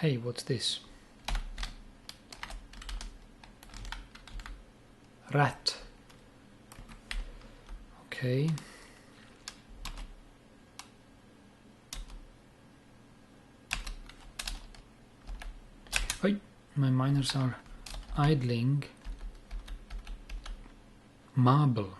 Hey, what's this? Rat. Okay. Oi, my miners are idling. Marble.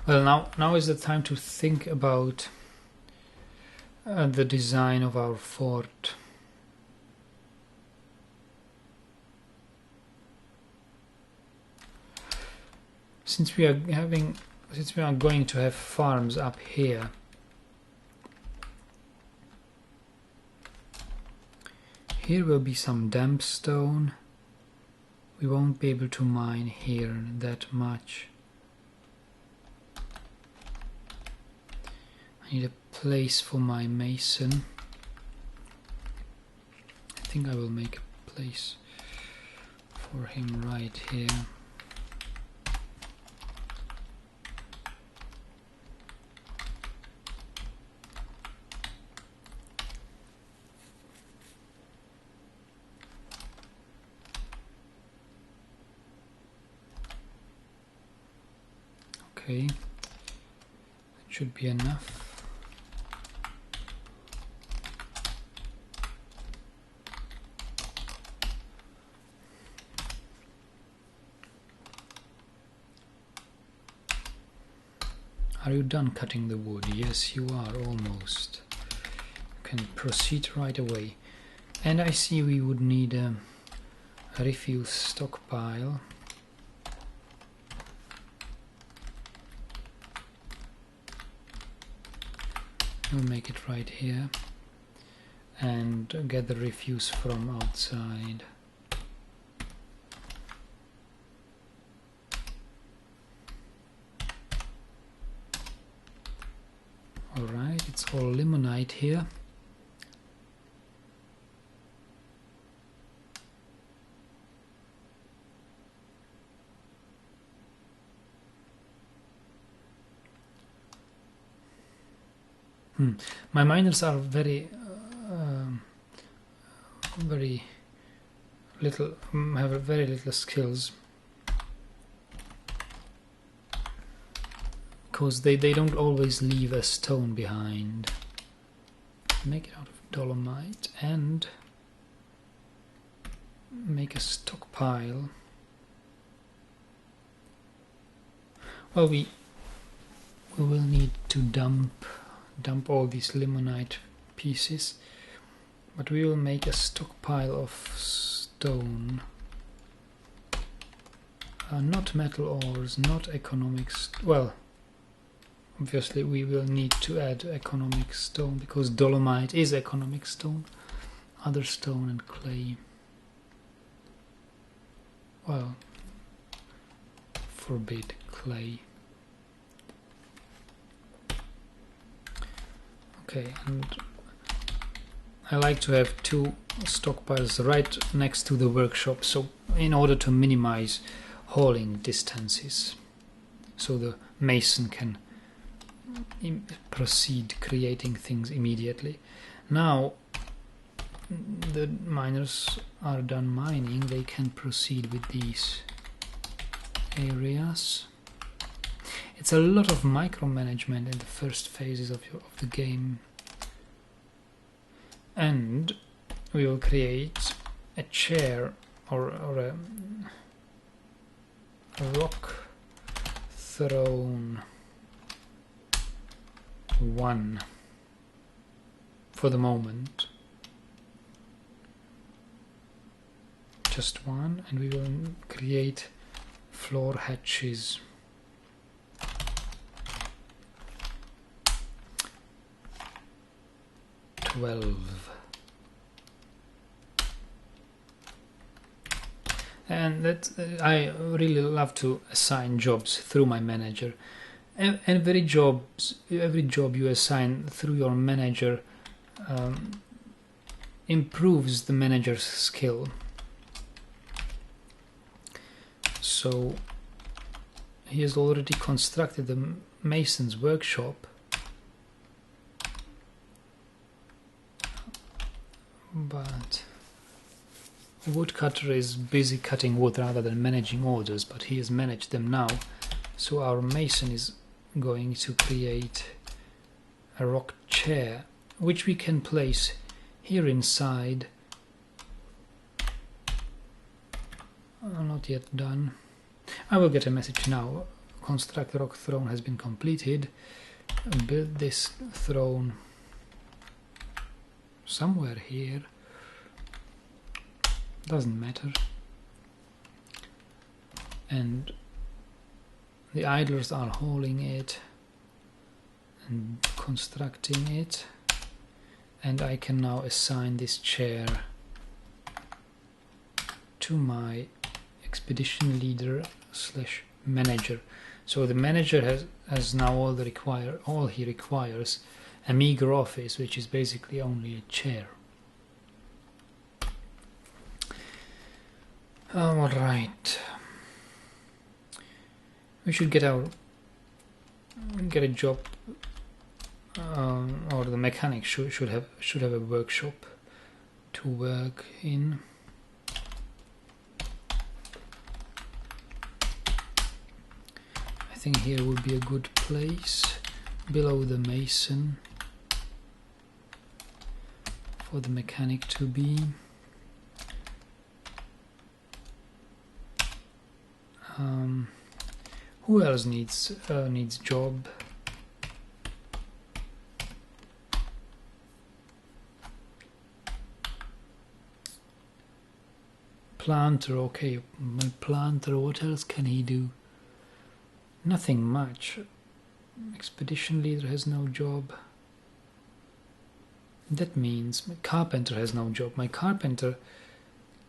Well, now is the time to think about the design of our fort. Since we are going to have farms up here, here will be some damp stone. We won't be able to mine here that much. I need a place for my mason. I think I will make a place for him right here. Okay, that should be enough. Are you done cutting the wood? Yes, you are, almost. You can proceed right away. And I see we would need a refuse stockpile. We'll make it right here and get the refuse from outside. Alright, it's all limonite here. My miners are very little, have very little skills, because they don't always leave a stone behind. Make it out of dolomite and make a stockpile. Well, we will need to dump all these limonite pieces, but we will make a stockpile of stone. Not metal ores, not economics. Well, obviously we will need to add economic stone, because dolomite is economic stone. Other stone and clay. Well, forbid clay. Okay, and I like to have two stockpiles right next to the workshop, so in order to minimize hauling distances, so the mason can proceed creating things immediately. Now the miners are done mining, they can proceed with these areas. It's a lot of micromanagement in the first phases of the game. And we will create a chair or a rock throne 1 for the moment. Just 1, and we will create floor hatches. And that I really love to assign jobs through my manager. Every job you assign through your manager improves the manager's skill. So he has already constructed the mason's workshop, but woodcutter is busy cutting wood rather than managing orders, but he has managed them now. So our mason is going to create a rock chair, which we can place here inside. Not yet done. I will get a message now. Construct rock throne has been completed. Build this throne somewhere here. Doesn't matter. And the idlers are hauling it and constructing it, and I can now assign this chair to my expedition leader / manager. So the manager has now all he requires, a meager office, which is basically only a chair. All right. We should get a job, or the mechanic should have a workshop to work in. I think here would be a good place below the mason for the mechanic to be. Who else needs job? Planter, okay. My planter, what else can he do? Nothing much. Expedition leader has no job. That means my carpenter has no job. My carpenter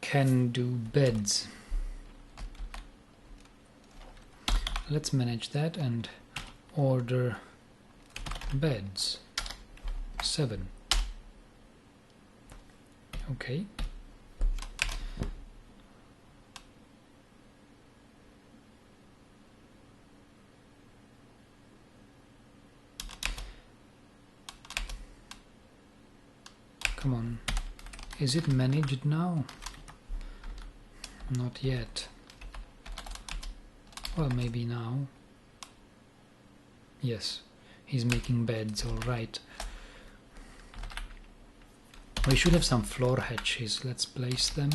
can do beds. Let's manage that and order beds. 7. Okay. Come on. Is it managed now? Not yet. Well, maybe now. Yes, he's making beds, all right. We should have some floor hatches. Let's place them.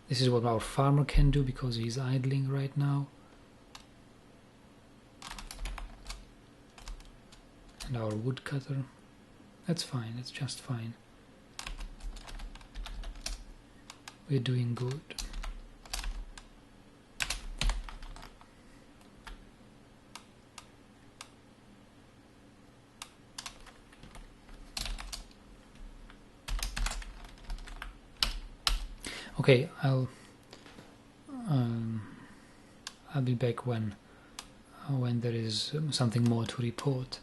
This is what our farmer can do because he's idling right now. And our woodcutter. That's fine, that's just fine. We're doing good. Okay, I'll be back when there is something more to report.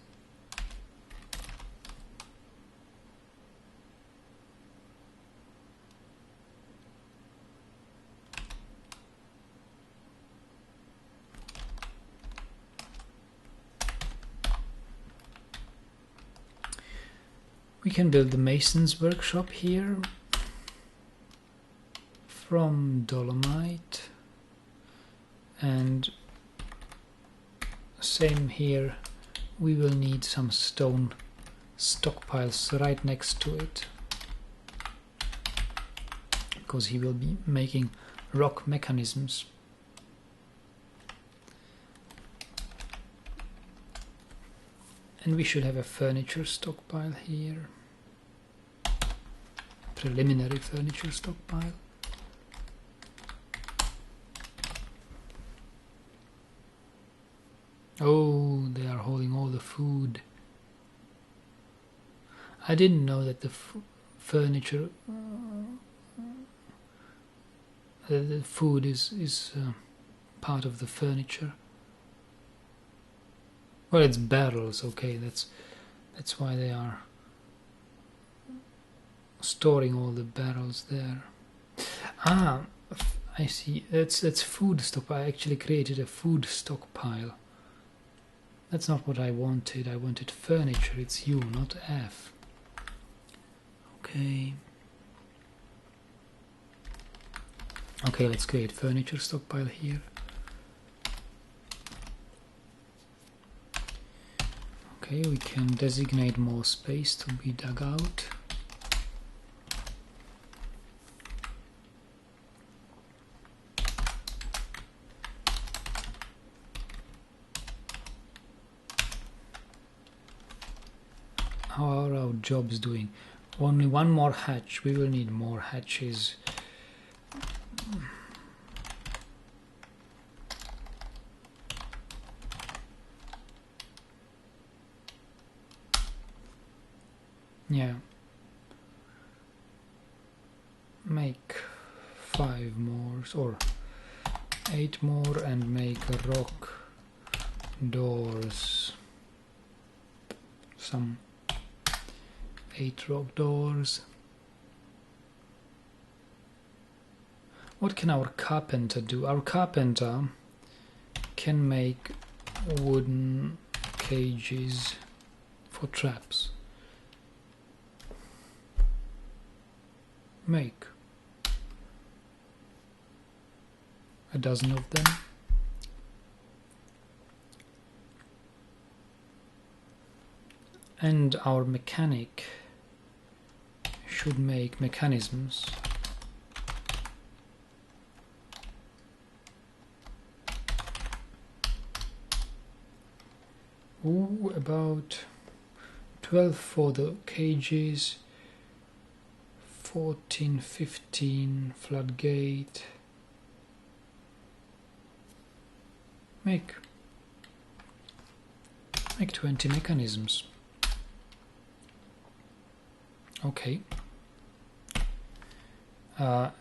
We can build the mason's workshop here from dolomite, and same here. We will need some stone stockpiles right next to it because he will be making rock mechanisms. And we should have a furniture stockpile here, preliminary furniture stockpile. Oh, they are holding all the food. I didn't know that the furniture, the food is part of the furniture. Well, it's barrels, okay. That's why they are storing all the barrels there. Ah, I see. It's food stock. I actually created a food stockpile. That's not what I wanted. I wanted furniture. It's U, not F. Okay. Okay, let's create furniture stockpile here. Okay, we can designate more space to be dug out. How are our jobs doing? Only one more hatch. We will need more hatches. Yeah. Make 5 more or 8 more and make rock doors. Some 8 rock doors. What can our carpenter do? Our carpenter can make wooden cages for traps. Make a dozen of them. And our mechanic should make mechanisms. Ooh, about 12 for the cages, 14, 15 floodgate. Make 20 mechanisms. Okay. All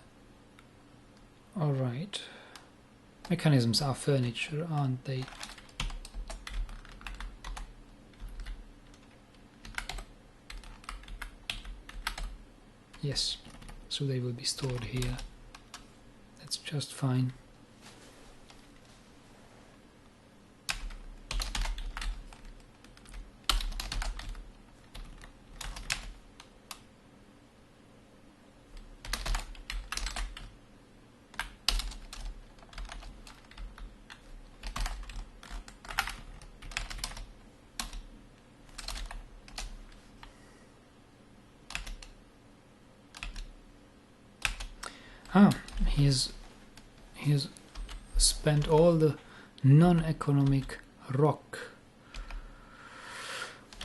right. Mechanisms are furniture, aren't they? Yes, so they will be stored here. That's just fine. He's spent all the non-economic rock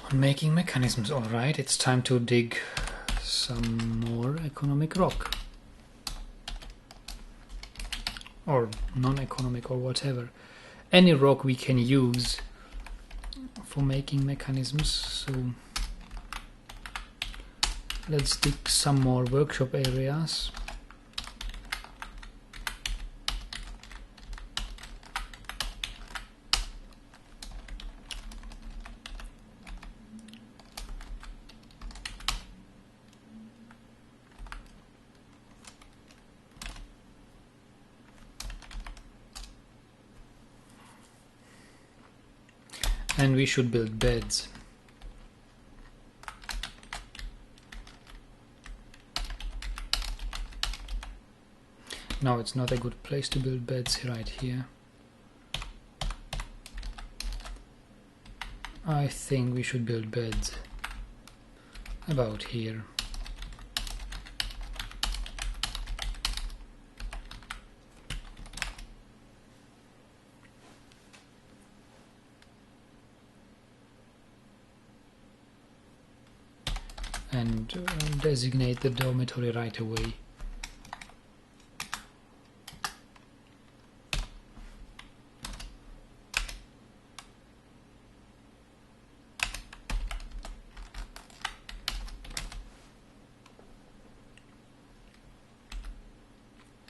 on making mechanisms. All right, it's time to dig some more economic rock, or non-economic, or whatever. Any rock we can use for making mechanisms. So let's dig some more workshop areas. And we should build beds. No, it's not a good place to build beds right here. I think we should build beds about here. And designate the dormitory right away.